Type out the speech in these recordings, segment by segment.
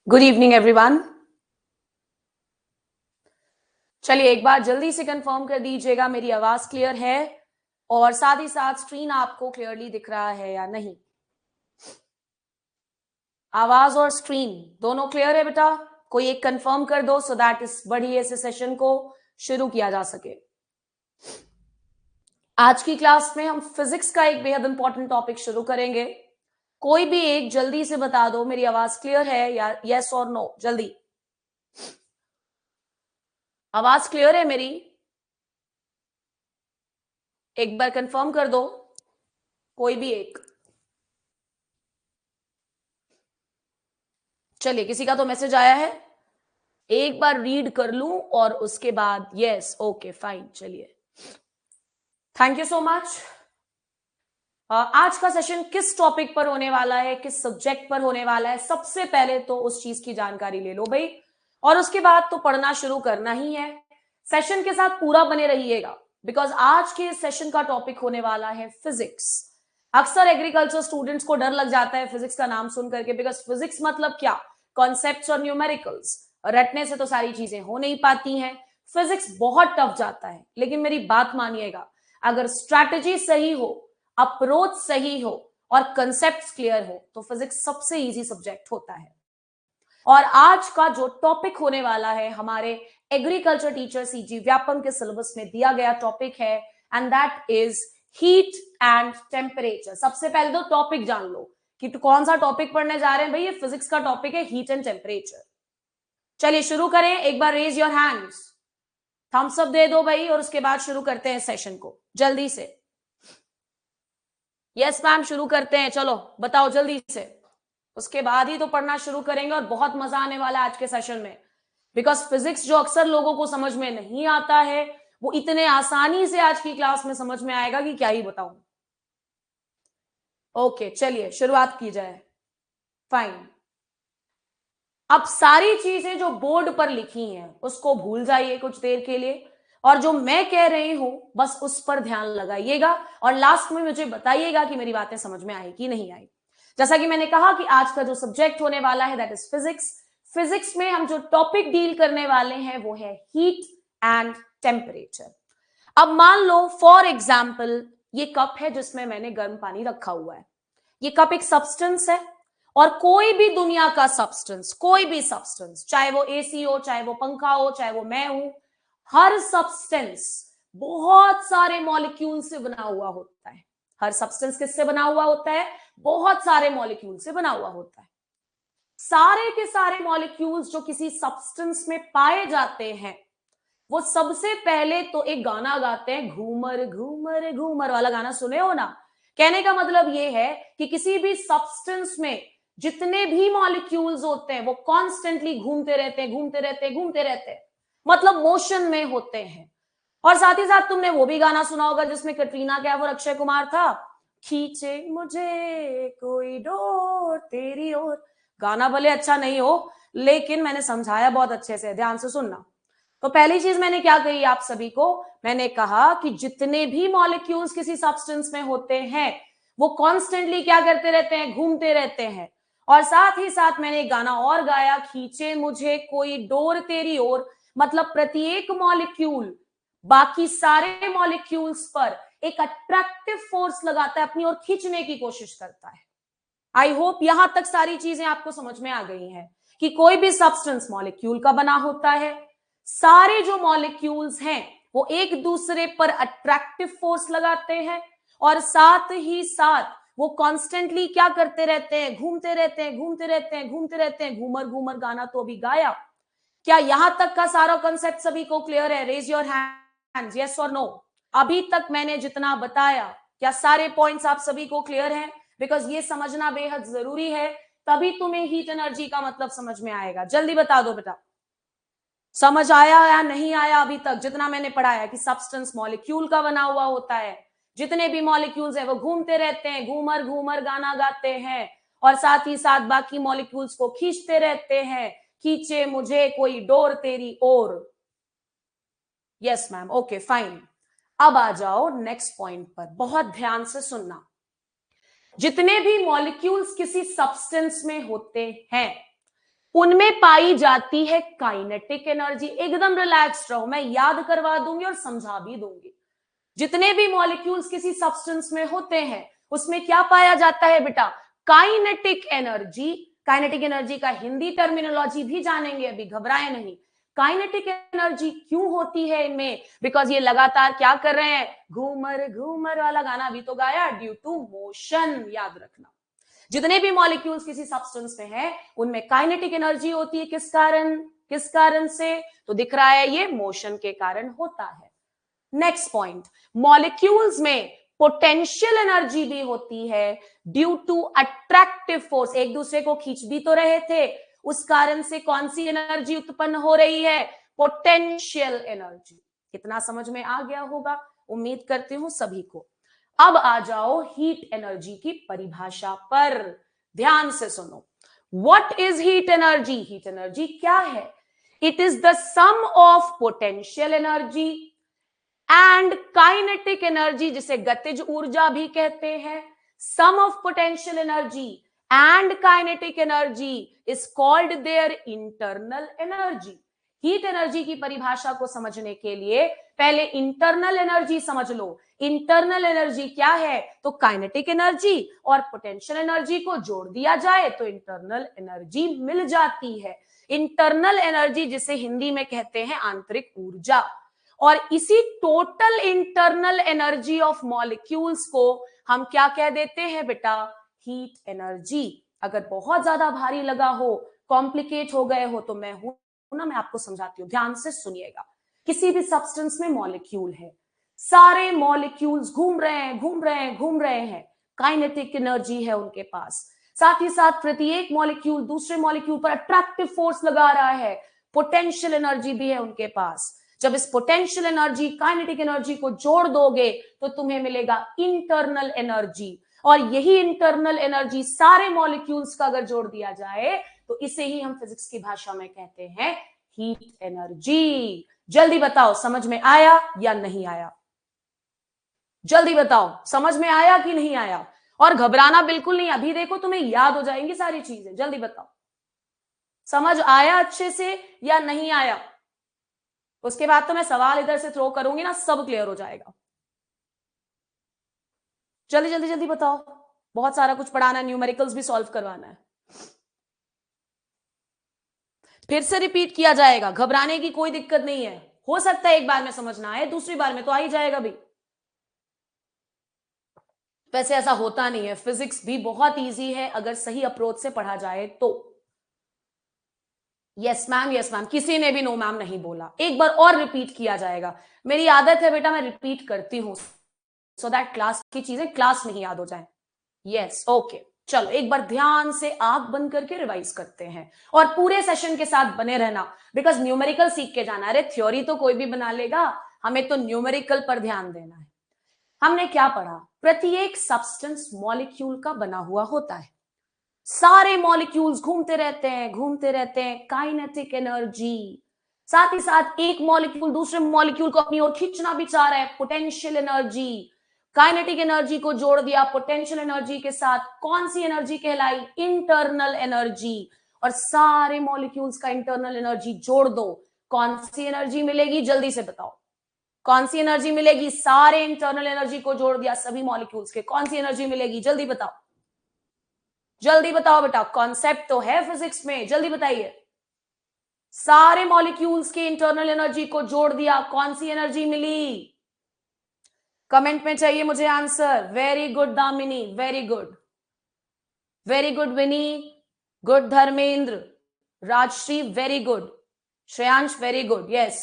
Good evening everyone. चलिए एक बार जल्दी से कंफर्म कर दीजिएगा मेरी आवाज क्लियर है और साथ ही साथ स्क्रीन आपको क्लियरली दिख रहा है या नहीं। आवाज और स्क्रीन दोनों क्लियर है बेटा? कोई एक कंफर्म कर दो सो दैट इस बढ़िया से सेशन को शुरू किया जा सके। आज की क्लास में हम फिजिक्स का एक बेहद इंपॉर्टेंट टॉपिक शुरू करेंगे। कोई भी एक जल्दी से बता दो मेरी आवाज क्लियर है या यस और नो। जल्दी, आवाज क्लियर है मेरी? एक बार कंफर्म कर दो कोई भी एक। चलिए किसी का तो मैसेज आया है, एक बार रीड कर लूं और उसके बाद यस ओके फाइन। चलिए थैंक यू सो मच। आज का सेशन किस टॉपिक पर होने वाला है, किस सब्जेक्ट पर होने वाला है, सबसे पहले तो उस चीज की जानकारी ले लो भाई, और उसके बाद तो पढ़ना शुरू करना ही है। सेशन के साथ पूरा बने रहिएगा बिकॉज आज के सेशन का टॉपिक होने वाला है फिजिक्स। अक्सर एग्रीकल्चर स्टूडेंट्स को डर लग जाता है फिजिक्स का नाम सुन करके, बिकॉज फिजिक्स मतलब क्या, कॉन्सेप्ट्स और न्यूमेरिकल्स। रटने से तो सारी चीजें हो नहीं पाती हैं, फिजिक्स बहुत टफ जाता है। लेकिन मेरी बात मानिएगा, अगर स्ट्रैटेजी सही हो, अप्रोच सही हो और कंसेप्ट्स क्लियर हो तो फिजिक्स सबसे इजी सब्जेक्ट होता है। और आज का जो टॉपिक होने वाला है हमारे एग्रीकल्चर टीचर सीजी व्यापम के सिलेबस में दिया गया टॉपिक है, and that is heat and temperature. सबसे पहले तो टॉपिक जान लो कि तो कौन सा टॉपिक पढ़ने जा रहे हैं भाई। ये फिजिक्स का टॉपिक है हीट एंड टेम्परेचर। चलिए शुरू करें। एक बार raise your hands, thumbs up दे दो भाई, और उसके बाद शुरू करते हैं सेशन को जल्दी से। यस मैम शुरू करते हैं, चलो बताओ जल्दी से, उसके बाद ही तो पढ़ना शुरू करेंगे और बहुत मजा आने वाला है आज के सेशन में। बिकॉज फिजिक्स जो अक्सर लोगों को समझ में नहीं आता है वो इतने आसानी से आज की क्लास में समझ में आएगा कि क्या ही बताऊं। ओके चलिए शुरुआत की जाए। फाइन, अब सारी चीजें जो बोर्ड पर लिखी हैं उसको भूल जाइए कुछ देर के लिए, और जो मैं कह रही हूं बस उस पर ध्यान लगाइएगा और लास्ट में मुझे बताइएगा कि मेरी बातें समझ में आई कि नहीं आई। जैसा कि मैंने कहा कि आज का जो सब्जेक्ट होने वाला है दैट इज फिजिक्स। फिजिक्स में हम जो टॉपिक डील करने वाले हैं वो है हीट एंड टेम्परेचर। अब मान लो फॉर एग्जाम्पल ये कप है जिसमें मैंने गर्म पानी रखा हुआ है। ये कप एक सब्सटेंस है, और कोई भी दुनिया का सब्सटेंस, कोई भी सब्सटेंस, चाहे वो एसी हो, चाहे वो पंखा हो, चाहे वो मैं हूं, हर सब्सटेंस बहुत सारे मॉलिक्यूल से बना हुआ होता है। हर सब्सटेंस किससे बना हुआ होता है? बहुत सारे मॉलिक्यूल से बना हुआ होता है। सारे के सारे मॉलिक्यूल्स जो किसी सब्सटेंस में पाए जाते हैं वो सबसे पहले तो एक गाना गाते हैं, घूमर घूमर घूमर वाला गाना सुने हो ना। कहने का मतलब ये है कि किसी भी सब्सटेंस में जितने भी मॉलिक्यूल्स होते हैं वो कॉन्स्टेंटली घूमते रहते हैं, घूमते रहते हैं, घूमते रहते हैं, मतलब मोशन में होते हैं। और साथ ही साथ तुमने वो भी गाना सुना होगा जिसमें कटरीना कैफ और अक्षय कुमार था, खींचे मुझे कोई डोर तेरी ओर। गाना भले अच्छा नहीं हो लेकिन मैंने समझाया बहुत अच्छे से, ध्यान से सुनना। तो पहली चीज मैंने क्या कही आप सभी को, मैंने कहा कि जितने भी मॉलिक्यूल्स किसी सब्सटेंस में होते हैं वो कॉन्स्टेंटली क्या करते रहते हैं? घूमते रहते हैं। और साथ ही साथ मैंने एक गाना और गाया, खींचे मुझे कोई डोर तेरी ओर, मतलब प्रत्येक मॉलिक्यूल बाकी सारे मॉलिक्यूल्स पर एक अट्रैक्टिव फोर्स लगाता है, अपनी ओर खींचने की कोशिश करता है। आई होप यहां तक सारी चीजें आपको समझ में आ गई हैं कि कोई भी सब्सटेंस मॉलिक्यूल का बना होता है। सारे जो मॉलिक्यूल्स हैं वो एक दूसरे पर अट्रैक्टिव फोर्स लगाते हैं, और साथ ही साथ वो कॉन्स्टेंटली क्या करते रहते हैं? घूमते रहते हैं, घूमते रहते हैं, घूमते रहते हैं। घूमर घूमर गाना तो अभी गाया। क्या यहां तक का सारा कॉन्सेप्ट सभी को क्लियर है? रेज योर हैंड्स, यस और नो। अभी तक मैंने जितना बताया क्या सारे पॉइंट्स आप सभी को क्लियर हैं? बिकॉज ये समझना बेहद जरूरी है, तभी तुम्हें हीट एनर्जी का मतलब समझ में आएगा। जल्दी बता दो बेटा, समझ आया या नहीं आया अभी तक जितना मैंने पढ़ाया कि सब्सटेंस मॉलिक्यूल का बना हुआ होता है, जितने भी मॉलिक्यूल्स है वो घूमते रहते हैं, घूमर घूमर गाना गाते हैं, और साथ ही साथ बाकी मॉलिक्यूल्स को खींचते रहते हैं, खींचे मुझे कोई डोर तेरी ओर। Yes ma'am, okay fine. अब आ जाओ नेक्स्ट पॉइंट पर, बहुत ध्यान से सुनना। जितने भी मॉलिक्यूल्स किसी सब्सटेंस में होते हैं उनमें पाई जाती है काइनेटिक एनर्जी। एकदम रिलैक्स रहो, मैं याद करवा दूंगी और समझा भी दूंगी। जितने भी मॉलिक्यूल्स किसी सब्सटेंस में होते हैं उसमें क्या पाया जाता है बेटा? Kinetic energy. काइनेटिक एनर्जी का हिंदी टर्मिनोलॉजी भी जानेंगे, अभी घबराए नहीं। काइनेटिक एनर्जी क्यों होती है इनमें? बिकॉज ये लगातार क्या कर रहे हैं? घूमर घूमर वाला गाना भी तो गाया, ड्यू टू मोशन। याद रखना, जितने भी मॉलिक्यूल्स किसी सब्सटेंस में है उनमें काइनेटिक एनर्जी होती है। किस कारण? किस कारण से? तो दिख रहा है ये मोशन के कारण होता है। नेक्स्ट पॉइंट, मॉलिक्यूल्स में पोटेंशियल एनर्जी भी होती है ड्यू टू अट्रैक्टिव फोर्स। एक दूसरे को खींच भी तो रहे थे, उस कारण से कौन सी एनर्जी उत्पन्न हो रही है? Potential energy. कितना समझ में आ गया होगा, उम्मीद करती हूं सभी को। अब आ जाओ हीट एनर्जी की परिभाषा पर, ध्यान से सुनो। What is heat energy? Heat energy क्या है? It is the sum of potential energy and kinetic energy, जिसे गतिज ऊर्जा भी कहते हैं। Sum of potential energy and kinetic energy is called their internal energy. Heat energy की परिभाषा को समझने के लिए पहले इंटरनल एनर्जी समझ लो। इंटरनल एनर्जी क्या है? तो काइनेटिक एनर्जी और पोटेंशियल एनर्जी को जोड़ दिया जाए तो इंटरनल एनर्जी मिल जाती है। इंटरनल एनर्जी जिसे हिंदी में कहते हैं आंतरिक ऊर्जा। और इसी total internal energy of molecules को हम क्या कह देते हैं बेटा? Heat energy. अगर बहुत ज्यादा भारी लगा हो, कॉम्प्लिकेट हो गए हो तो मैं हूं ना, मैं आपको समझाती हूं, ध्यान से सुनिएगा। किसी भी सब्सटेंस में मॉलिक्यूल है, सारे मॉलिक्यूल्स घूम रहे हैं घूम रहे हैं घूम रहे हैं, काइनेटिक एनर्जी है उनके पास। साथ ही साथ प्रत्येक मॉलिक्यूल दूसरे मॉलिक्यूल पर अट्रैक्टिव फोर्स लगा रहा है, पोटेंशियल एनर्जी भी है उनके पास। जब इस पोटेंशियल एनर्जी काइनेटिक एनर्जी को जोड़ दोगे तो तुम्हें मिलेगा इंटरनल एनर्जी। और यही इंटरनल एनर्जी सारे मॉलिक्यूल्स का अगर जोड़ दिया जाए तो इसे ही हम फिजिक्स की भाषा में कहते हैं हीट एनर्जी। जल्दी बताओ, समझ में आया या नहीं आया? जल्दी बताओ, समझ में आया कि नहीं आया? और घबराना बिल्कुल नहीं, अभी देखो तुम्हें याद हो जाएंगी सारी चीजें। जल्दी बताओ, समझ आया अच्छे से या नहीं आया? उसके बाद तो मैं सवाल इधर से थ्रो करूंगी ना, सब क्लियर हो जाएगा। जल्दी जल्दी जल्दी बताओ, बहुत सारा कुछ पढ़ाना है, न्यूमेरिकल्स भी सॉल्व करवाना है। फिर से रिपीट किया जाएगा, घबराने की कोई दिक्कत नहीं है। हो सकता है एक बार में समझ ना आए, दूसरी बार में तो आ ही जाएगा भी। वैसे ऐसा होता नहीं है, फिजिक्स भी बहुत इजी है अगर सही अप्रोच से पढ़ा जाए तो। यस मैम, किसी ने भी नो मैम नहीं बोला। एक बार और रिपीट किया जाएगा, मेरी आदत है बेटा, मैं रिपीट करती हूं सो दैट क्लास की चीजें क्लास में ही याद हो जाए। यस ओके, चलो एक बार ध्यान से आंख बंद करके रिवाइज करते हैं और पूरे सेशन के साथ बने रहना, बिकॉज न्यूमेरिकल सीख के जाना। अरे थ्योरी तो कोई भी बना लेगा, हमें तो न्यूमेरिकल पर ध्यान देना है। हमने क्या पढ़ा? प्रत्येक सब्सटेंस मॉलिक्यूल का बना हुआ होता है, सारे मॉलिक्यूल्स घूमते रहते हैं, काइनेटिक एनर्जी। साथ ही साथ एक मॉलिक्यूल दूसरे मॉलिक्यूल को अपनी ओर खींचना भी चाह रहा है, पोटेंशियल एनर्जी। काइनेटिक एनर्जी को जोड़ दिया पोटेंशियल एनर्जी के साथ, कौन सी एनर्जी कहलाई? Internal energy. और सारे मॉलिक्यूल्स का इंटरनल एनर्जी जोड़ दो, कौन सी एनर्जी मिलेगी? जल्दी से बताओ, कौन सी एनर्जी मिलेगी? सारे इंटरनल एनर्जी को जोड़ दिया सभी मॉलिक्यूल्स के, कौन सी एनर्जी मिलेगी? जल्दी बताओ, जल्दी बताओ बेटा, कॉन्सेप्ट तो है फिजिक्स में, जल्दी बताइए। सारे मॉलिक्यूल्स की इंटरनल एनर्जी को जोड़ दिया, कौन सी एनर्जी मिली? कमेंट में चाहिए मुझे answer. Very good Damini, very good, very good Vini, good Dharmendra, Rajshree very good, Shreyansh very good, yes,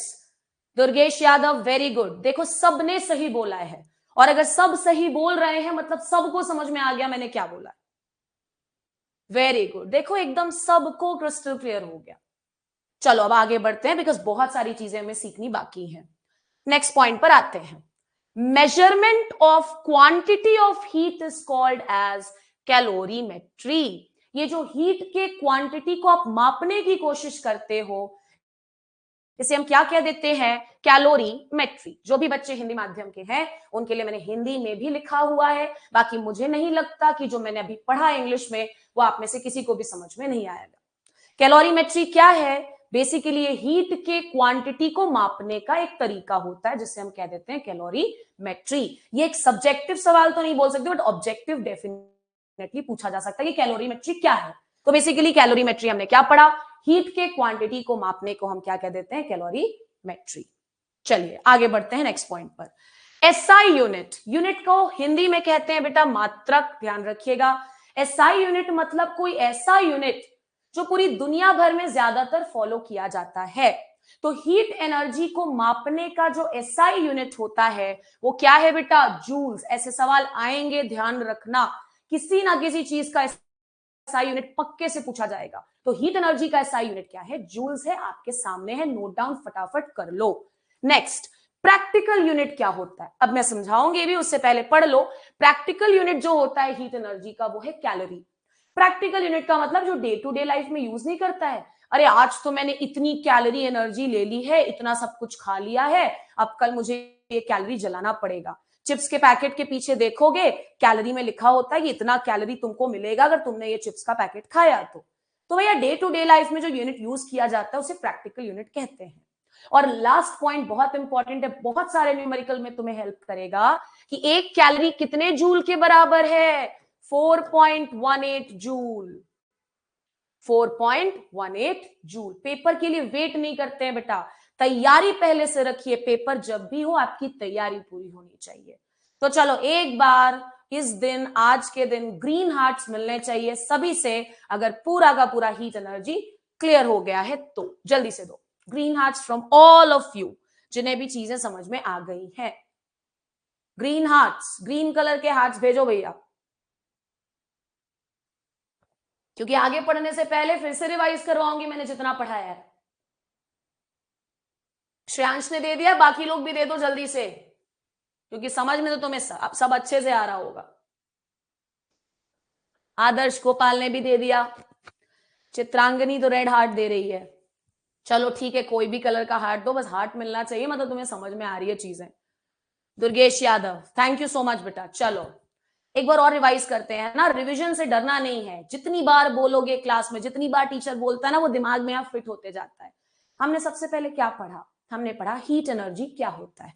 Durgesh Yadav very good. देखो सबने सही बोला है, और अगर सब सही बोल रहे हैं मतलब सबको समझ में आ गया मैंने क्या बोला। वेरी गुड, देखो एकदम सबको क्रिस्टल क्लियर हो गया। चलो अब आगे बढ़ते हैं, बिकॉज बहुत सारी चीजें हमें सीखनी बाकी है। नेक्स्ट पॉइंट पर आते हैं। Measurement of quantity of heat is called as calorimetry. ये जो हीट के क्वांटिटी को आप मापने की कोशिश करते हो, इसे हम क्या कह देते हैं? कैलोरीमेट्री। जो भी बच्चे हिंदी माध्यम के हैं उनके लिए मैंने हिंदी में भी लिखा हुआ है, बाकी मुझे नहीं लगता कि जो मैंने अभी पढ़ा इंग्लिश में वो आप में से किसी को भी समझ में नहीं आएगा। कैलोरीमेट्री क्या है? बेसिकली ये हीट के क्वांटिटी को मापने का एक तरीका होता है जिसे हम कह देते हैं कैलोरीमेट्री। ये एक सब्जेक्टिव सवाल तो नहीं बोल सकते, बट ऑब्जेक्टिव डेफिनेटली पूछा जा सकता है कि कैलोरीमेट्री क्या है। तो बेसिकली कैलोरीमेट्री हमने क्या पढ़ा? हीट के क्वांटिटी को मापने को हम क्या कह देते हैं? कैलोरीमेट्री। चलिए आगे बढ़ते हैं नेक्स्ट पॉइंट पर। एसआई यूनिट, यूनिट को हिंदी में कहते हैं बेटा मात्रक, ध्यान रखिएगा। एसआई यूनिट मतलब कोई ऐसा यूनिट जो पूरी दुनिया भर में ज्यादातर फॉलो किया जाता है। तो हीट एनर्जी को मापने का जो एसआई यूनिट होता है वो क्या है बेटा? जूल्स। ऐसे सवाल आएंगे, ध्यान रखना, किसी ना किसी चीज का एसआई यूनिट पक्के से पूछा जाएगा। तो हीट एनर्जी का एसआई यूनिट क्या है? जूल्स है, आपके सामने है, नोट डाउन फटाफट कर लो। नेक्स्ट, प्रैक्टिकल यूनिट क्या होता है? अब मैं समझाऊंगी भी, उससे पहले पढ़ लो। प्रैक्टिकल यूनिट जो होता है हीट एनर्जी का वो है कैलोरी। प्रैक्टिकल यूनिट का मतलब जो डे टू डे लाइफ में यूज नहीं करता है। अरे आज तो मैंने इतनी कैलोरी एनर्जी ले ली है, इतना सब कुछ खा लिया है, अब कल मुझे ये कैलोरी जलाना पड़ेगा। चिप्स के पैकेट के पीछे देखोगे, कैलोरी में लिखा होता है कि इतना कैलोरी तुमको मिलेगा अगर तुमने ये चिप्स का पैकेट खाया तो भैया डे टू डे लाइफ में जो यूनिट यूज किया जाता है उसे प्रैक्टिकल यूनिट कहते हैं। और लास्ट पॉइंट बहुत इंपॉर्टेंट है, बहुत सारे न्यूमेरिकल में तुम्हें हेल्प करेगा कि एक कैलोरी कितने जूल के बराबर है? 4.18 जूल। 4.18 जूल। पेपर के लिए वेट नहीं करते हैं बेटा, तैयारी पहले से रखिए, पेपर जब भी हो आपकी तैयारी पूरी होनी चाहिए। तो चलो एक बार इस दिन, आज के दिन ग्रीन हार्ट्स मिलने चाहिए सभी से, अगर पूरा का पूरा हीट एनर्जी क्लियर हो गया है तो जल्दी से दो green hearts from all of you, जिन्हें भी चीजें समझ में आ गई हैं। ग्रीन हार्ट्स, ग्रीन कलर के हार्ट्स भेजो भैया, क्योंकि आगे पढ़ने से पहले फिर से रिवाइज करवाऊंगी मैंने जितना पढ़ाया है। श्रेयांश ने दे दिया, बाकी लोग भी दे दो जल्दी से, क्योंकि समझ में तो तुम्हें सब अच्छे से आ रहा होगा। आदर्श गोपाल ने भी दे दिया, चित्रांगनी तो रेड हार्ट दे रही है। चलो ठीक है, कोई भी कलर का हार्ट दो, बस हार्ट मिलना चाहिए, मतलब तुम्हें समझ में आ रही है चीजें। Durgesh Yadav, thank you so much बेटा। चलो एक बार और रिवाइज करते हैं ना, रिवीजन से डरना नहीं है, जितनी बार बोलोगे क्लास में, जितनी बार टीचर बोलता है ना, वो दिमाग में यहाँ फिट होते जाता है। हमने सबसे पहले क्या पढ़ा? हमने पढ़ा हीट एनर्जी क्या होता है।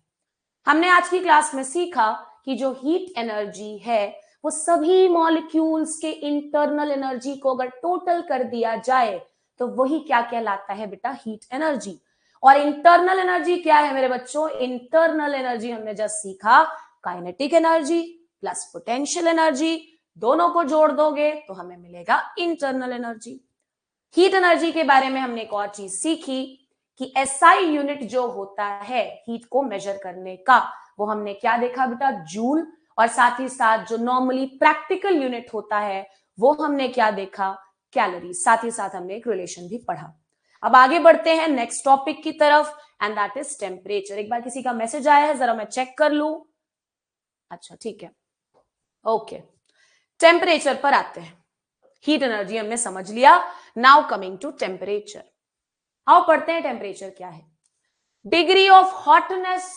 हमने आज की क्लास में सीखा कि जो हीट एनर्जी है वो सभी मॉलिक्यूल्स के इंटरनल एनर्जी को अगर टोटल कर दिया जाए तो वही क्या कहलाता है बेटा? Heat energy. और इंटरनल एनर्जी क्या है मेरे बच्चों? इंटरनल एनर्जी हमने जस्ट सीखा, kinetic energy plus potential energy, दोनों को जोड़ दोगे तो हमें मिलेगा इंटरनल एनर्जी। हीट एनर्जी के बारे में हमने एक और चीज सीखी कि एसआई यूनिट जो होता है हीट को मेजर करने का, वो हमने क्या देखा बेटा? जूल। और साथ ही साथ जो नॉर्मली प्रैक्टिकल यूनिट होता है वो हमने क्या देखा? कैलोरी। साथ ही साथ हमने एक रिलेशन भी पढ़ा। अब आगे बढ़ते हैं नेक्स्ट टॉपिक की तरफ, एंड दैट इज टेम्परेचर। एक बार किसी का मैसेज आया है, जरा मैं चेक कर लूं। अच्छा ठीक है, ओके। टेम्परेचर पर आते हैं। हीट एनर्जी हमने समझ लिया, नाउ कमिंग टू टेम्परेचर। आओ पढ़ते हैं टेम्परेचर क्या है। डिग्री ऑफ हॉटनेस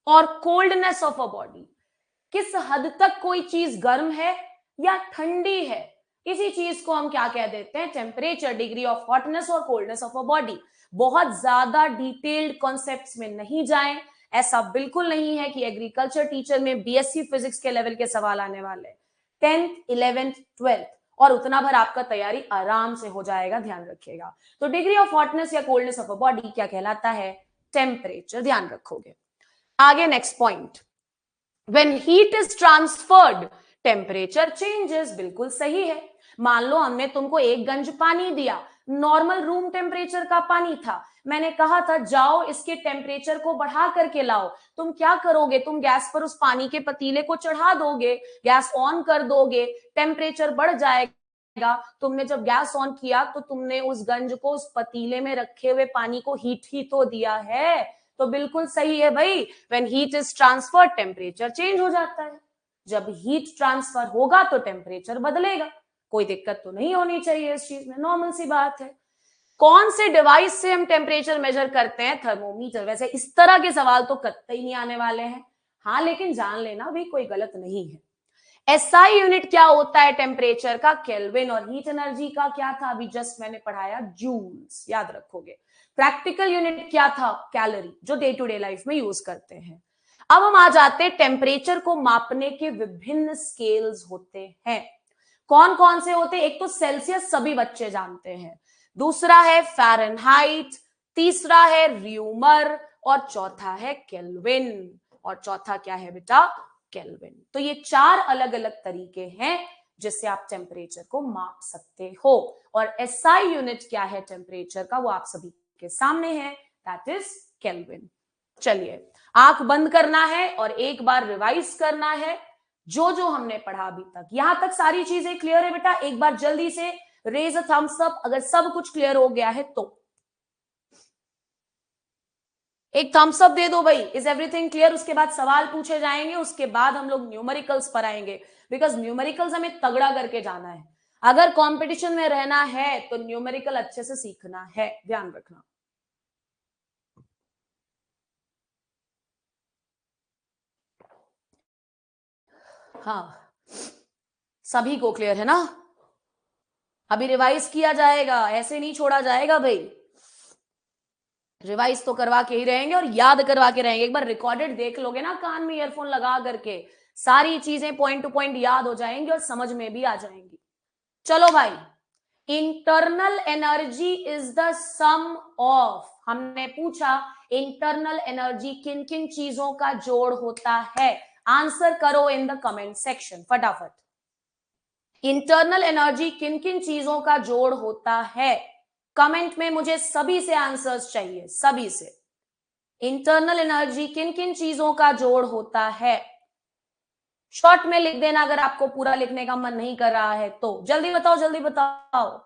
और कोल्डनेस ऑफ अ बॉडी, किस हद तक कोई चीज गर्म है या ठंडी है, इसी चीज को हम क्या कह देते हैं? टेम्परेचर। डिग्री ऑफ हॉटनेस और कोल्डनेस ऑफ अ बॉडी। बहुत ज्यादा डिटेल्ड कॉन्सेप्ट्स में नहीं जाएं, ऐसा बिल्कुल नहीं है कि एग्रीकल्चर टीचर में बीएससी फिजिक्स के लेवल के सवाल आने वाले। 10th 11th 12th और उतना भर आपका तैयारी आराम से हो जाएगा, ध्यान रखिएगा। तो डिग्री ऑफ हॉटनेस या कोल्डनेस ऑफ अ बॉडी क्या कहलाता है? टेम्परेचर, ध्यान रखोगे। आगे next point, when heat is transferred temperature changes. बिल्कुल सही है। मान लो हमने तुमको एक गंज पानी दिया, नॉर्मल रूम टेम्परेचर का पानी था, मैंने कहा था जाओ इसके टेम्परेचर को बढ़ा करके लाओ। तुम क्या करोगे? तुम गैस पर उस पानी के पतीले को चढ़ा दोगे, गैस ऑन कर दोगे, टेम्परेचर बढ़ जाएगा। तुमने जब गैस ऑन किया तो तुमने उस गंज को उस पतीले में रखे हुए पानी को हीट ही तो दिया है। तो बिल्कुल सही है भाई, when heat is transferred temperature change हो जाता है। जब हीट ट्रांसफर होगा तो टेम्परेचर बदलेगा। कोई दिक्कत तो नहीं होनी चाहिए इस चीज में, नॉर्मल सी बात है। कौन से डिवाइस से हम टेम्परेचर मेजर करते हैं? थर्मोमीटर। वैसे इस तरह के सवाल तो कतई नहीं आने वाले हैं, हाँ, लेकिन जान लेना भी कोई गलत नहीं है। एसआई यूनिट क्या होता है टेम्परेचर का? केल्विन। और हीट एनर्जी का क्या था? अभी जस्ट मैंने पढ़ाया, जूल्स, याद रखोगे। प्रैक्टिकल यूनिट क्या था? कैलोरी, जो डे टू डे लाइफ में यूज करते हैं। अब हम आ जाते हैं, टेम्परेचर को मापने के विभिन्न स्केल्स होते हैं। कौन कौन से होते हैं? एक तो सेल्सियस, सभी बच्चे जानते हैं। दूसरा है फ़ारेनहाइट, तीसरा है रियूमर, और चौथा है केल्विन। और चौथा क्या है बेटा? केल्विन। तो ये 4 अलग अलग तरीके हैं जिससे आप टेम्परेचर को माप सकते हो। और एसआई यूनिट क्या है टेम्परेचर का, वो आप सभी के सामने है, दैट इज केल्विन। चलिए, आंख बंद करना है और एक बार रिवाइज करना है जो जो हमने पढ़ा अभी तक। यहां तक सारी चीजें क्लियर है बेटा? एक बार जल्दी से रेज अ थम्स अप अगर सब कुछ क्लियर हो गया है तो। एक थम्स अप दे दो भाई। Is everything clear? उसके बाद सवाल पूछे जाएंगे, उसके बाद हम लोग न्यूमेरिकल्स पर आएंगे, बिकॉज न्यूमेरिकल्स हमें तगड़ा करके जाना है। अगर कंपटीशन में रहना है तो न्यूमेरिकल अच्छे से सीखना है, ध्यान रखना। हाँ, सभी को क्लियर है ना? अभी रिवाइज किया जाएगा, ऐसे नहीं छोड़ा जाएगा भाई। रिवाइज तो करवा के ही रहेंगे और याद करवा के रहेंगे। एक बार रिकॉर्डेड देख लोगे ना कान में ईयरफोन लगा करके, सारी चीजें पॉइंट टू पॉइंट याद हो जाएंगी और समझ में भी आ जाएंगी। चलो भाई, internal energy is the sum of, हमने पूछा इंटरनल एनर्जी किन किन चीजों का जोड़ होता है। आंसर करो इन द कमेंट सेक्शन फटाफट। इंटरनल एनर्जी किन किन चीजों का जोड़ होता है? कमेंट में मुझे सभी से आंसर्स चाहिए, सभी से। इंटरनल एनर्जी किन किन चीजों का जोड़ होता है? शॉर्ट में लिख देना अगर आपको पूरा लिखने का मन नहीं कर रहा है तो। जल्दी बताओ, जल्दी बताओ।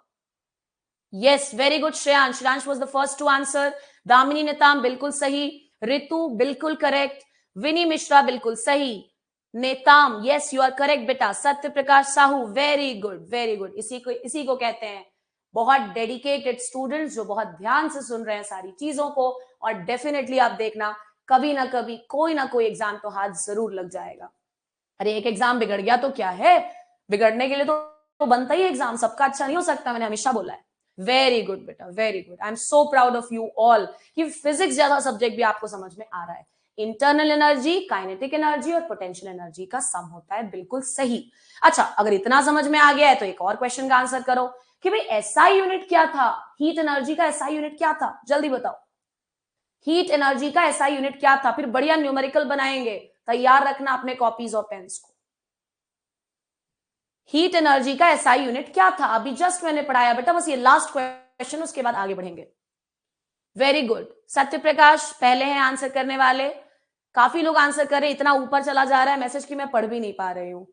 Yes, very good Shreyansh. Shreyansh was the first to answer. Damini Netam बिल्कुल सही। रितु बिल्कुल करेक्ट। विनी मिश्रा बिल्कुल सही। Netam, yes you are correct बेटा। Satya Prakash Sahu, very good very good. इसी को कहते हैं बहुत डेडिकेटेड स्टूडेंट्स, जो बहुत ध्यान से सुन रहे हैं सारी चीजों को। और डेफिनेटली आप देखना, कभी ना कभी कोई ना कोई एग्जाम तो हाथ जरूर लग जाएगा। अरे एक एग्जाम बिगड़ गया तो क्या है, बिगड़ने के लिए तो बनता ही एग्जाम, सबका अच्छा नहीं हो सकता, मैंने हमेशा बोला है। वेरी गुड बेटा, very good. I am so proud of you all कि फिजिक्स जैसा सब्जेक्ट भी आपको समझ में आ रहा है। इंटरनल एनर्जी, काइनेटिक एनर्जी और पोटेंशियल एनर्जी का सम होता है, बिल्कुल सही। अच्छा, अगर इतना समझ में आ गया है तो एक और क्वेश्चन का आंसर करो कि भाई एसआई यूनिट क्या था? हीट एनर्जी का एसआई यूनिट क्या था? जल्दी बताओ। हीट एनर्जी का एसआई यूनिट क्या था? फिर बढ़िया न्यूमेरिकल बनाएंगे, तैयार रखना अपने कॉपीज और पेन्स को। हीट एनर्जी का एसआई यूनिट क्या था? अभी जस्ट मैंने पढ़ाया बेटा, बस ये लास्ट क्वेश्चन, उसके बाद आगे बढ़ेंगे। Very good. सत्य प्रकाश पहले हैं आंसर करने वाले। काफी लोग आंसर कर रहे, इतना ऊपर चला जा रहा है मैसेज की मैं पढ़ भी नहीं पा रही हूं।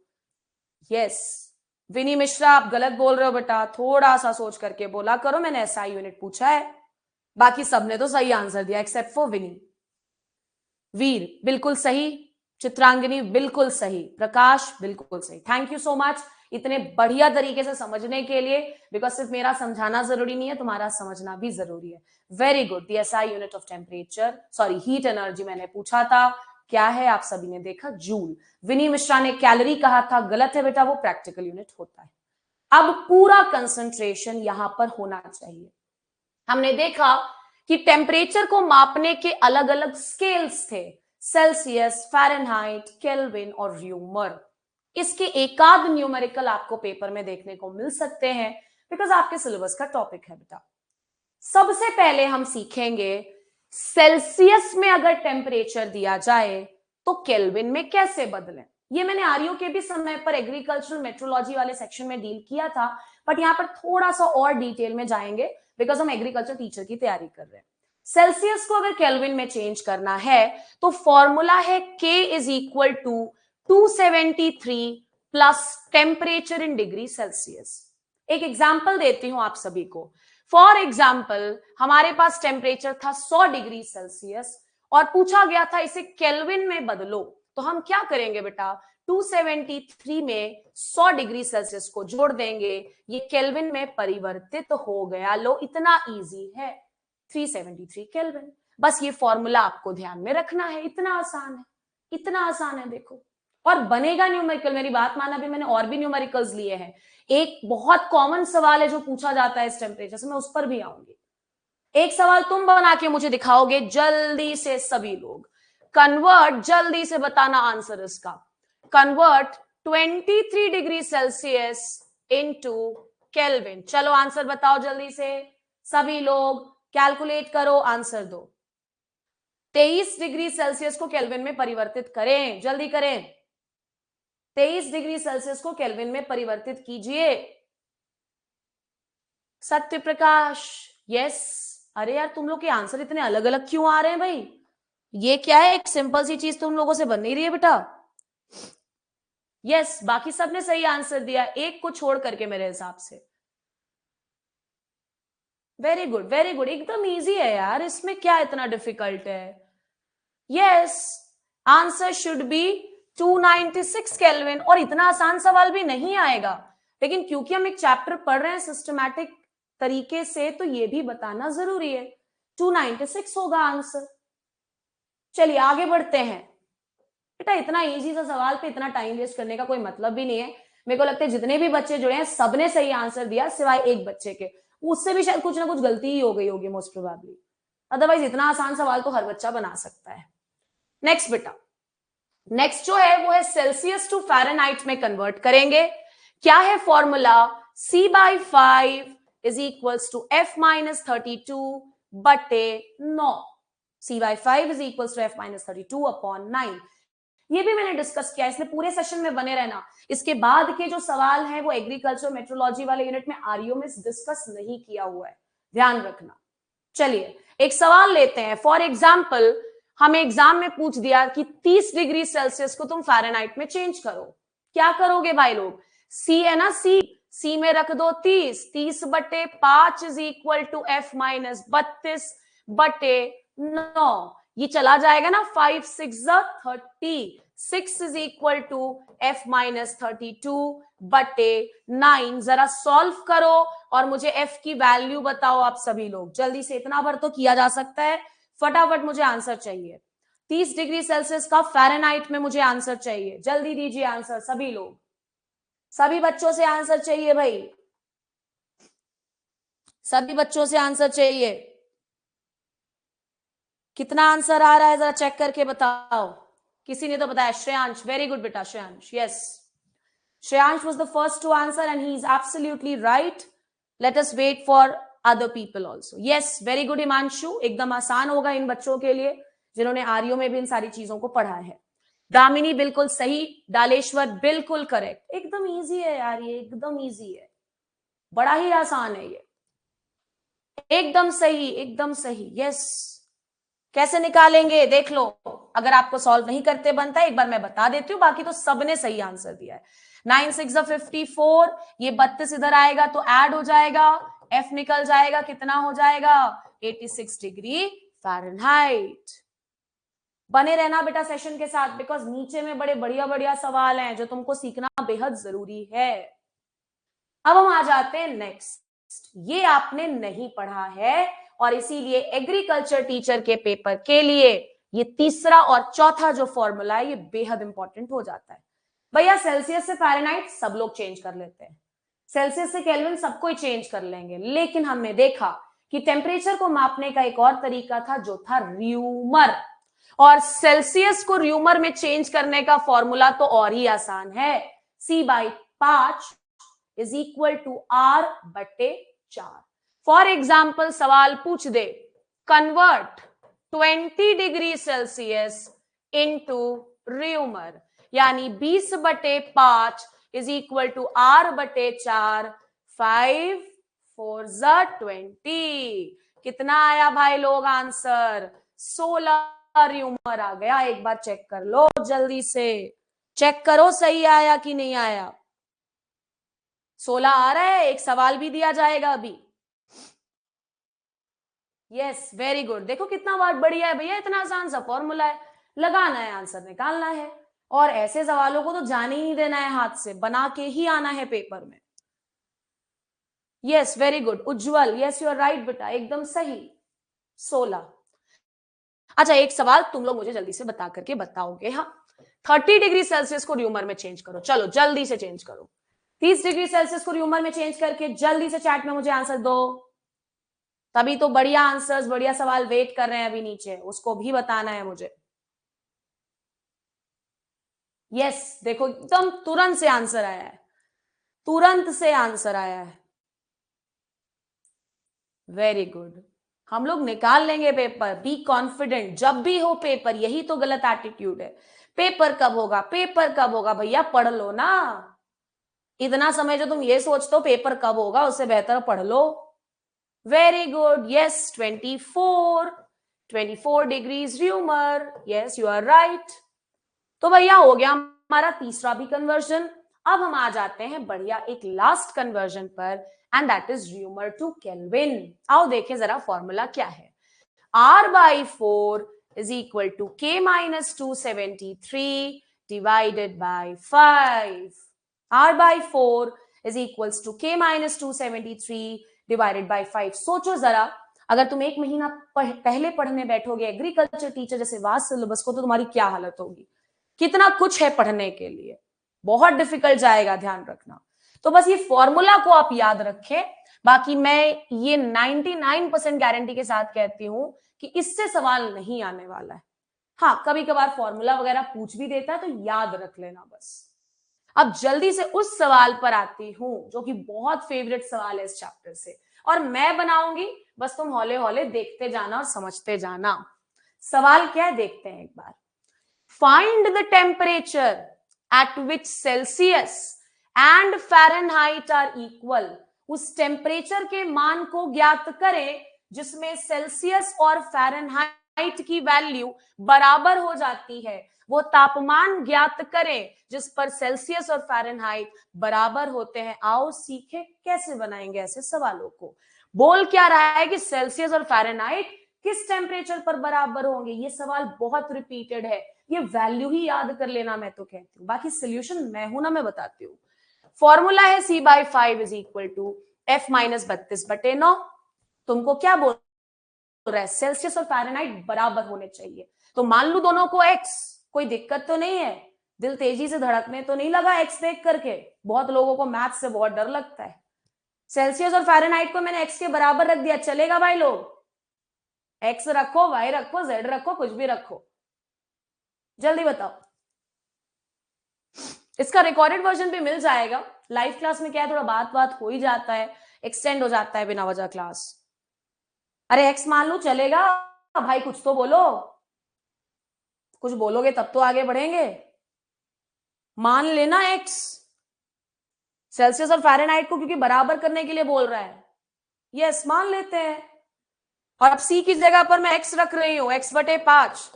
यस, विनी मिश्रा आप गलत बोल रहे हो बेटा, थोड़ा सा सोच करके बोला करो, मैंने एसआई यूनिट पूछा है। बाकी सबने तो सही आंसर दिया एक्सेप्ट फॉर विनी। वीर बिल्कुल सही। चित्रांगिनी बिल्कुल सही। प्रकाश बिल्कुल सही। थैंक यू सो मच इतने बढ़िया तरीके से समझने के लिए, बिकॉज सिर्फ मेरा समझाना जरूरी नहीं है, तुम्हारा समझना भी जरूरी है। Very good. The SI unit of temperature, sorry heat energy मैंने पूछा था, क्या है आप सभी ने देखा, जूल। विनी मिश्रा ने कैलोरी कहा था, गलत है बेटा, वो प्रैक्टिकल यूनिट होता है। अब पूरा कंसंट्रेशन यहां पर होना चाहिए। हमने देखा कि टेम्परेचर को मापने के अलग अलग स्केल्स थे, सेल्सियस, फ़ारेनहाइट, केल्विन और र्यूमर। इसके एकाध न्यूमेरिकल आपको पेपर में देखने को मिल सकते हैं, बिकॉज आपके सिलेबस का टॉपिक है बेटा। सबसे पहले हम सीखेंगे सेल्सियस में अगर टेम्परेचर दिया जाए तो केल्विन में कैसे बदलें। ये मैंने आर्यो के भी समय पर एग्रीकल्चरल मेट्रोलॉजी वाले सेक्शन में डील किया था, बट यहां पर थोड़ा सा और डिटेल में जाएंगे बिकॉज हम एग्रीकल्चर टीचर की तैयारी कर रहे हैं। सेल्सियस को अगर केल्विन में चेंज करना है तो फॉर्मूला है K is equal to 273 plus temperature in degree Celsius. एक एग्जाम्पल देती हूं आप सभी को। फॉर एग्जाम्पल हमारे पास टेम्परेचर था 100 डिग्री सेल्सियस और पूछा गया था इसे केल्विन में बदलो, तो हम क्या करेंगे बेटा, 273 में 100 डिग्री सेल्सियस को जोड़ देंगे, ये केल्विन में परिवर्तित हो गया। लो, इतना इजी है, 373 केल्विन। बस ये फॉर्मूला आपको ध्यान में रखना है, इतना आसान है, इतना आसान है। देखो और बनेगा न्यूमेरिकल। मेरी बात माना, भी मैंने और भी न्यूमेरिकल्स लिए हैं। एक बहुत कॉमन सवाल है जो पूछा जाता है इस टेम्परेचर से, मैं उस पर भी आऊंगी। एक सवाल तुम बना के मुझे दिखाओगे जल्दी से, सभी लोग कन्वर्ट, जल्दी से बताना आंसर इसका। Convert 23 degree Celsius into kelvin. चलो आंसर बताओ जल्दी से, सभी लोग कैलकुलेट करो, आंसर दो। 23 डिग्री सेल्सियस को केल्विन में परिवर्तित करें, जल्दी करें। 23 डिग्री सेल्सियस को केल्विन में परिवर्तित कीजिए। सत्य प्रकाश, यस। अरे यार, तुम लोग के आंसर इतने अलग अलग क्यों आ रहे हैं भाई? ये क्या है? एक सिंपल सी चीज तुम लोगों से बन नहीं रही है बेटा। यस, बाकी सबने सही आंसर दिया, एक को छोड़ करके मेरे हिसाब से। वेरी गुड, वेरी गुड, एकदम इजी है यार, इसमें क्या इतना डिफिकल्ट है? Yes, answer should be 296 kelvin. और इतना आसान सवाल भी नहीं आएगा, लेकिन क्योंकि हम एक चैप्टर पढ़ रहे हैं सिस्टमैटिक तरीके से, तो ये भी बताना जरूरी है। 296 होगा आंसर। चलिए आगे बढ़ते हैं। बेटा इतना इजी सा सवाल पे इतना टाइम वेस्ट करने का कोई मतलब भी नहीं है। मेरे को लगता है जितने भी बच्चे जुड़े हैं सबने सही आंसर दिया, सिवाय एक बच्चे के। उससे भी शायद कुछ ना कुछ गलती ही हो गई होगी मोस्ट प्रोबेबली, अदरवाइज इतना आसान सवाल तो हर बच्चा बना सकता है। नेक्स्ट बेटा, नेक्स्ट जो है वो है सेल्सियस टू फ़ारेनहाइट में कन्वर्ट करेंगे। क्या है formula? C/5 is equals to F-32 बटे 9। C/5 is equals to F-32 upon 9। ये भी मैंने डिस्कस किया, इसलिए पूरे सेशन में बने रहना। इसके बाद के जो सवाल हैं वो एग्रीकल्चर मेट्रोलॉजी वाले यूनिट में आरईओ में डिस्कस नहीं किया हुआ है, ध्यान रखना। चलिए एक सवाल लेते हैं। फॉर एग्जाम्पल हमें एग्जाम में पूछ दिया कि 30 डिग्री सेल्सियस को तुम फ़ारेनहाइट में चेंज करो, क्या करोगे भाई लोग? सी है ना, सी में रख दो 30, 30 बटे 5 इज इक्वल टू F-32 बटे 9। ये चला जाएगा ना, 5 6 30, 6 इज इक्वल टू F-32 बटे 9। जरा सॉल्व करो और मुझे F की वैल्यू बताओ आप सभी लोग, जल्दी से। इतना भर तो किया जा सकता है, फटाफट मुझे आंसर चाहिए। 30 डिग्री सेल्सियस का फ़ारेनहाइट में मुझे आंसर चाहिए, जल्दी दीजिए आंसर सभी लोग, सभी बच्चों से आंसर चाहिए भाई, सभी बच्चों से आंसर चाहिए। कितना आंसर आ रहा है जरा चेक करके बताओ। किसी ने तो बताया, श्रेयांश, वेरी गुड बेटा Shreyansh, yes. Shreyansh was the first to answer and he is absolutely right. Let us wait for other people also. Yes, very good Himanshu, एकदम आसान होगा इन बच्चों के लिए जिन्होंने आरईओ में भी इन सारी चीजों को पढ़ा है। दामिनी बिल्कुल सही, डालेश्वर बिल्कुल करेक्ट, एकदम इजी है यार, ये एकदम इजी है, बड़ा ही आसान है ये, एकदम सही, एकदम सही। यस, कैसे निकालेंगे देख लो, अगर आपको सॉल्व नहीं करते बनता है एक बार मैं बता देती हूँ, बाकी तो सबने सही आंसर दिया है। 9 6 54, ये 32 इधर आएगा तो ऐड हो जाएगा, F निकल जाएगा, कितना हो जाएगा? 86 डिग्री फ़ारेनहाइट। बने रहना बेटा सेशन के साथ, बिकॉज नीचे में बड़े बढ़िया बढ़िया सवाल हैं जो तुमको सीखना बेहद जरूरी है। अब हम आ जाते हैं नेक्स्ट। ये आपने नहीं पढ़ा है और इसीलिए एग्रीकल्चर टीचर के पेपर के लिए ये तीसरा और चौथा जो फॉर्मूला है ये बेहद इंपॉर्टेंट हो जाता है। भैया सेल्सियस से फ़ारेनहाइट सब लोग चेंज कर लेते हैं, सेल्सियस से केल्विन सबको ही चेंज कर लेंगे, लेकिन हमने देखा कि टेम्परेचर को मापने का एक और तरीका था जो था र्यूमर, और सेल्सियस को र्यूमर में चेंज करने का फॉर्मूला तो और ही आसान है। C/5 is equal to R बटे 4। फॉर एग्जाम्पल सवाल पूछ दे, convert 20 degree Celsius into Reaumur, यानी 20 बटे 5 इज इक्वल टू R बटे 4, 5 4 20। कितना आया भाई लोग आंसर? 16 र्यूमर आ गया। एक बार चेक कर लो, जल्दी से चेक करो सही आया कि नहीं आया। 16 आ रहा है, एक सवाल भी दिया जाएगा अभी। यस, वेरी गुड, देखो कितना बात बढ़िया है भैया, इतना आसान सा फॉर्मूला है, लगाना है आंसर निकालना है, और ऐसे सवालों को तो जाने ही नहीं देना है, हाथ से बना के ही आना है पेपर में। Yes, very good Ujjwal, yes you are right बेटा, एकदम सही, 16। अच्छा एक सवाल तुम लोग मुझे जल्दी से बता करके बताओगे, हाँ, 30 डिग्री सेल्सियस को र्यूमर में चेंज करो, चलो जल्दी से चेंज करो। 30 डिग्री सेल्सियस को र्यूमर में चेंज करके जल्दी से चैट में मुझे आंसर दो। तभी तो बढ़िया आंसर्स, बढ़िया सवाल वेट कर रहे हैं अभी नीचे, उसको भी बताना है मुझे। यस, देखो एकदम तुरंत से आंसर आया है, तुरंत से आंसर आया है। वेरी गुड, हम लोग निकाल लेंगे पेपर, बी कॉन्फिडेंट। जब भी हो पेपर, यही तो गलत एटीट्यूड है, पेपर कब होगा, पेपर कब होगा। भैया पढ़ लो ना, इतना समय जो तुम ये सोचते हो पेपर कब होगा, उससे बेहतर पढ़ लो। Very good, yes 24 degrees Reaumur, yes you are right. तो भैया हो गया हमारा तीसरा भी कन्वर्जन। अब हम आ जाते हैं बढ़िया एक लास्ट कन्वर्जन पर, and that is Reaumur to kelvin. आओ देखें जरा फॉर्मूला क्या है। R/4 is equal to K minus 273 divided by 5. R/4 is equals to K minus 273 divided by 5. सोचो जरा, अगर तुम एक महीना पहले पढ़ने बैठोगे एग्रीकल्चर टीचर जैसे वास्ट सिलेबस को, तो तुम्हारी क्या हालत होगी। कितना कुछ है पढ़ने के लिए, बहुत डिफिकल्ट जाएगा, ध्यान रखना। तो बस ये फॉर्मूला को आप याद रखें। बाकी मैं ये 99% गारंटी के साथ कहती हूं कि इससे सवाल नहीं आने वाला है। हाँ, कभी कभार फॉर्मूला वगैरह पूछ भी देता है, तो याद रख लेना बस। अब जल्दी से उस सवाल पर आती हूं जो कि बहुत फेवरेट सवाल है इस चैप्टर से, और मैं बनाऊंगी, बस तुम हौले हौले देखते जाना और समझते जाना। सवाल क्या है देखते हैं एक बार। Find the temperature at which Celsius and Fahrenheit are equal. उस टेम्परेचर के मान को ज्ञात करें जिसमें सेल्सियस और फ़ारेनहाइट की वैल्यू बराबर हो जाती है। वो तापमान ज्ञात करें जिस पर सेल्सियस और फ़ारेनहाइट बराबर होते हैं। आओ सीखे कैसे बनाएंगे ऐसे सवालों को। बोल क्या रहा है कि सेल्सियस और फ़ारेनहाइट किस टेम्परेचर पर बराबर होंगे। ये सवाल बहुत रिपीटेड है, ये वैल्यू ही याद कर लेना, मैं तो कहती हूँ। बाकी सोल्यूशन मैं हूं ना, मैं बताती हूँ। फॉर्मूला है C/5 is equal to F minus 32/9। तुमको क्या बोल रहा है, सेल्सियस और फ़ारेनहाइट बराबर होने चाहिए। तो मान लू दोनों को X, कोई दिक्कत तो नहीं है, दिल तेजी से धड़कने तो नहीं लगा X देख करके। बहुत लोगों को मैथ से बहुत डर लगता है। सेल्सियस और फ़ारेनहाइट को मैंने X के बराबर रख दिया, चलेगा भाई लोग। X रखो, Y रखो, Z रखो, कुछ भी रखो, जल्दी बताओ। इसका रिकॉर्डेड वर्जन भी मिल जाएगा। लाइव क्लास में क्या है, थोड़ा बात हो ही जाता है, एक्सटेंड हो जाता है बिना वजह क्लास। अरे X मान लो, चलेगा भाई, कुछ तो बोलो, कुछ बोलोगे तब तो आगे बढ़ेंगे। मान लेना X, सेल्सियस और फ़ारेनहाइट को क्योंकि बराबर करने के लिए बोल रहा है। यस, मान लेते हैं। और अब C की जगह पर मैं X रख रही हूं, X/5।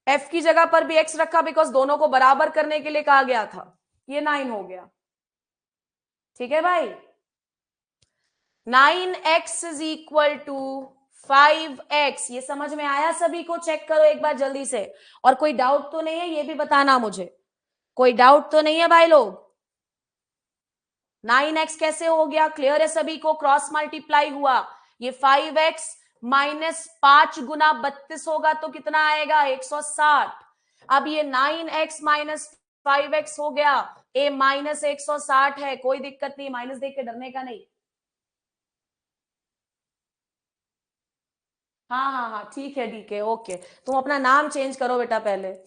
F की जगह पर भी X रखा बिकॉज दोनों को बराबर करने के लिए कहा गया था। ये 9 हो गया, ठीक है भाई। 9x is equal to 5x। ये समझ में आया सभी को? चेक करो एक बार जल्दी से। और कोई डाउट तो नहीं है, ये भी बताना मुझे, कोई डाउट तो नहीं है भाई लोग। 9x कैसे हो गया, क्लियर है सभी को? क्रॉस मल्टीप्लाई हुआ, ये 5x माइनस 5 गुना 32 होगा तो कितना आएगा, 160। अब ये 9x माइनस 5x हो गया, ए माइनस 160 है, कोई दिक्कत नहीं, माइनस देख के डरने का नहीं। हाँ, ठीक है, ओके। तुम अपना नाम चेंज करो बेटा, पहले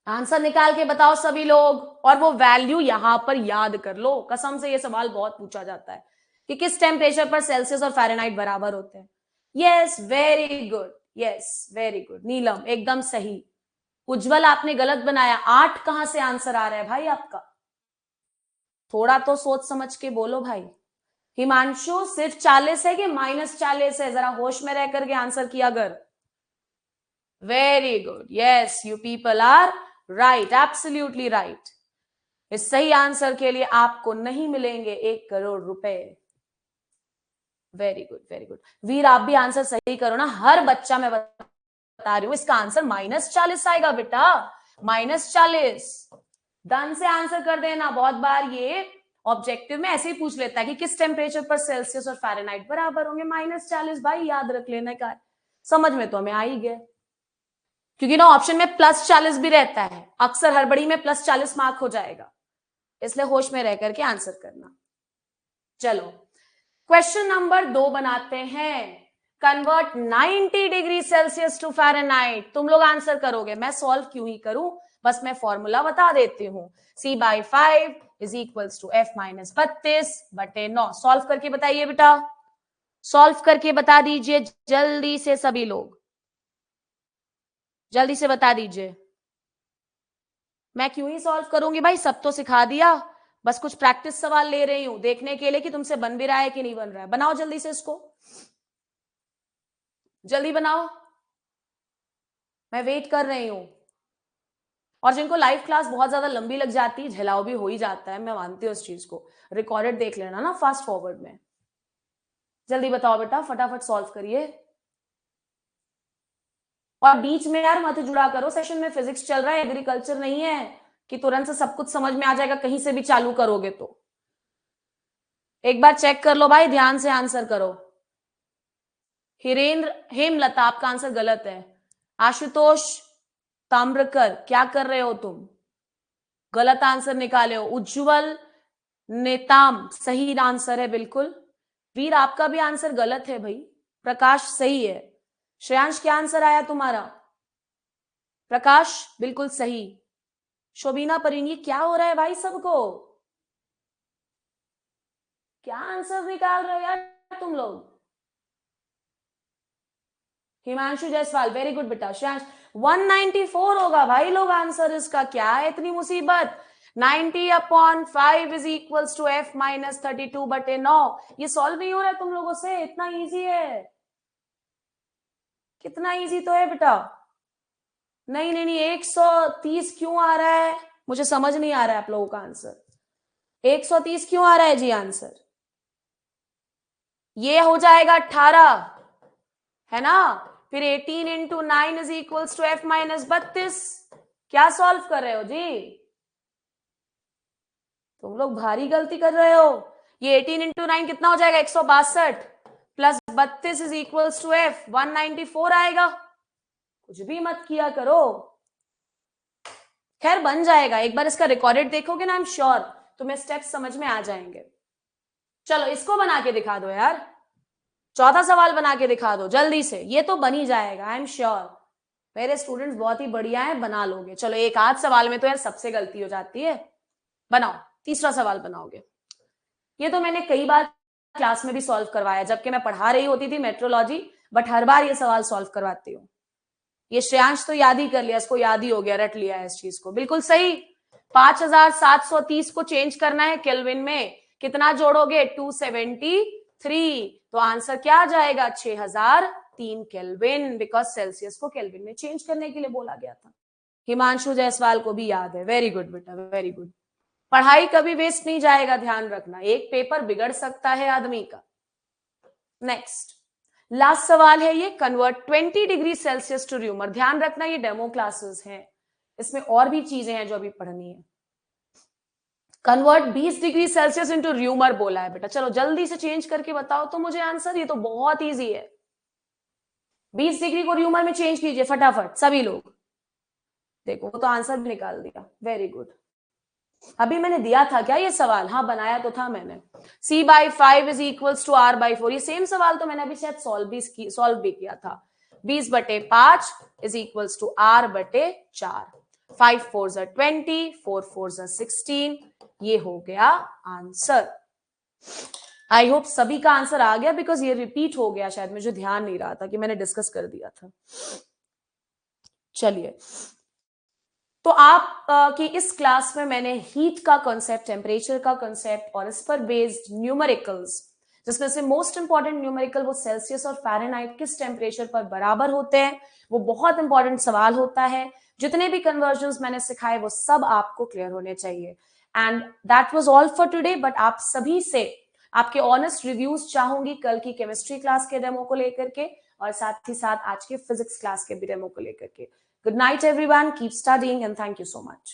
आंसर निकाल के बताओ सभी लोग, और वो वैल्यू यहां पर याद कर लो। कसम से ये सवाल बहुत पूछा जाता है कि किस टेम्परेचर पर सेल्सियस और फ़ारेनहाइट बराबर होते हैं। Yes, very good, yes very good. Neelam एकदम सही। उज्जवल आपने गलत बनाया, 8 कहां से आंसर आ रहा है भाई आपका? थोड़ा तो सोच समझ के बोलो भाई। हिमांशु सिर्फ 40 है कि -40 है? जरा होश में रह करके आंसर किया कर। Very good, yes you people are right, absolutely right. इस सही आंसर के लिए आपको नहीं मिलेंगे 1 करोड़ रुपए। Very good, very good. Veer आप भी आंसर सही करो ना, हर बच्चा मैं बता रही हूं इसका आंसर -40 आएगा बेटा, -40। डन से आंसर कर देना। बहुत बार ये ऑब्जेक्टिव में ऐसे ही पूछ लेता है कि किस टेम्परेचर पर सेल्सियस और फ़ारेनहाइट बराबर होंगे, -40। भाई याद रख लेने का, समझ में तो हमें आ ही गया। क्योंकि ना ऑप्शन में +40 भी रहता है, अक्सर हड़बड़ी में +40 मार्क हो जाएगा, इसलिए होश में रह करके आंसर करना। चलो क्वेश्चन नंबर 2 बनाते हैं। Convert 90 degree Celsius to Fahrenheit. तुम लोग आंसर करोगे, मैं सॉल्व क्यों ही करूं, बस मैं फॉर्मूला बता देती हूं। C/5 is equals to F-32/9। Solve करके बताइए बेटा, सॉल्व करके बता दीजिए जल्दी से, सभी लोग जल्दी से बता दीजिए। मैं क्यों ही सॉल्व करूंगी भाई, सब तो सिखा दिया, बस कुछ प्रैक्टिस सवाल ले रही हूं देखने के लिए कि तुमसे बन भी रहा है कि नहीं बन रहा है। बनाओ जल्दी से इसको, जल्दी बनाओ, मैं वेट कर रही हूं। और जिनको लाइव क्लास बहुत ज्यादा लंबी लग जाती है, झेलाव भी हो ही जाता है, मैं मानती हूँ इस चीज को, रिकॉर्डेड देख लेना ना फास्ट फॉरवर्ड में। जल्दी बताओ बेटा, फटाफट सॉल्व करिए। और बीच में यार मत जुड़ा करो, सेशन में फिजिक्स चल रहा है, एग्रीकल्चर नहीं है कि तुरंत से सब कुछ समझ में आ जाएगा कहीं से भी चालू करोगे तो। एक बार चेक कर लो भाई, ध्यान से आंसर करो। हिरेंद्र, हेमलता, आपका आंसर गलत है। आशुतोष ताम्रकर, क्या कर रहे हो तुम, गलत आंसर निकाले हो। उज्जवल नेताम, सही आंसर है बिल्कुल। वीर, आपका भी आंसर गलत है भाई। प्रकाश सही है। श्रेयांश, क्या आंसर आया तुम्हारा? प्रकाश बिल्कुल सही। शोभीना परिंगी, क्या हो रहा है भाई सबको, क्या आंसर निकाल रहे हो यार तुम लोग? हिमांशु जायसवाल, वेरी गुड बेटा। श्रेयांश 194 होगा भाई लोग, आंसर इसका क्या है इतनी मुसीबत। 90/5 इज इक्वल्स टू F-32/9। ये सॉल्व नहीं हो रहा है तुम लोगों से, इतना इजी है, कितना इजी तो है बेटा। नहीं नहीं नहीं, 130 क्यों आ रहा है, मुझे समझ नहीं आ रहा है आप लोगों का आंसर। 130 क्यों आ रहा है जी आंसर? ये हो जाएगा 18, है ना? फिर 18 into 9 is equals to F-32। क्या सॉल्व कर रहे हो जी तुम लोग, भारी गलती कर रहे हो। ये 18 इंटू 9 कितना हो जाएगा, 162 plus 32 is equals to F-194 आएगा। कुछ भी मत किया करो, खैर बन जाएगा, एक बार इसका रिकॉर्डेड देखोगे ना, आई एम श्योर तुम्हें स्टेप्स समझ में आ जाएंगे। चलो इसको बना के दिखा दो यार, चौथा सवाल बना के दिखा दो जल्दी से, ये तो बन ही जाएगा, आई एम श्योर मेरे स्टूडेंट्स बहुत ही बढ़िया है, बना लोगे। चलो एक आध सवाल में तो यार सबसे गलती हो जाती है, बनाओ। तीसरा सवाल बनाओगे। ये तो मैंने कई बार क्लास में भी सॉल्व करवाया, जबकि मैं पढ़ा रही होती थी मेट्रोलॉजी, बट हर बार ये सवाल सॉल्व करवाती हूँ। ये श्रेयांश तो याद ही कर लिया, इसको याद ही हो गया, रट लिया है इस चीज को, बिल्कुल सही। 5730 को चेंज करना है केल्विन में, कितना जोड़ोगे, 273, तो आंसर क्या आ जाएगा, 6003 केल्विन, बिकॉज सेल्सियस को केल्विन में चेंज करने के लिए बोला गया था। हिमांशु जायसवाल को भी याद है, वेरी गुड बेटा, वेरी गुड। पढ़ाई कभी वेस्ट नहीं जाएगा, ध्यान रखना, एक पेपर बिगड़ सकता है आदमी का। नेक्स्ट लास्ट सवाल है ये, convert 20 degree Celsius to Reaumur. ध्यान रखना ये डेमो क्लासेस हैं, इसमें और भी चीजें हैं जो अभी पढ़नी है। Convert 20 degree Celsius into rumour बोला है बेटा, चलो जल्दी से चेंज करके बताओ तो मुझे आंसर, ये तो बहुत इजी है। 20 डिग्री को र्यूमर में चेंज कीजिए फटाफट सभी लोग। देखो वो तो आंसर भी निकाल दिया, वेरी गुड। अभी मैंने दिया था क्या ये सवाल, हाँ बनाया तो था मैंने। C/5 is equals to R/4, ये सेम सवाल तो मैंने अभी शायद सॉल्व भी किया था। 20/5 इज इक्वल्स टू R/4। 5 4 20, 4 4 16, ये हो गया आंसर। आई होप सभी का आंसर आ गया, बिकॉज ये रिपीट हो गया शायद, मुझे ध्यान नहीं रहा था कि मैंने डिस्कस कर दिया था। चलिए, तो आप की इस क्लास में मैंने हीट का कॉन्सेप्ट, टेम्परेचर का कॉन्सेप्ट और इस पर बेस्ड न्यूमेरिकल्स, जिसमें से मोस्ट इंपॉर्टेंट न्यूमेरिकल वो सेल्सियस और फ़ारेनहाइट किस टेम्परेचर पर बराबर होते हैं, वो बहुत इंपॉर्टेंट सवाल होता है। जितने भी कन्वर्जन्स मैंने सिखाए वो सब आपको क्लियर होने चाहिए। And that was all for today, but आप सभी से आपके ऑनेस्ट रिव्यूज चाहूंगी कल की केमिस्ट्री क्लास के डेमो को लेकर के, और साथ ही साथ आज के फिजिक्स क्लास के भी डेमो को लेकर के। Good night, everyone. Keep studying and thank you so much.